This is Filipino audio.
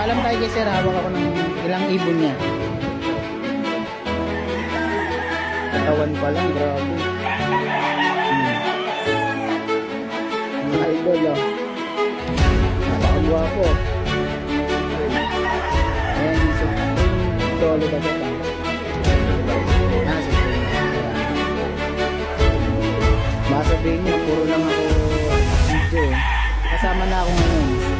Paalam tayo kay sir, hawak ako ng ilang ibon niya. Katawan pa lang, grabe. Mga idol, oh. Napakagwapo. Ayan, yung dolo ba siya? Nasa baka sabihin niyo, puro lang ako video. Kasama na ako ngayon.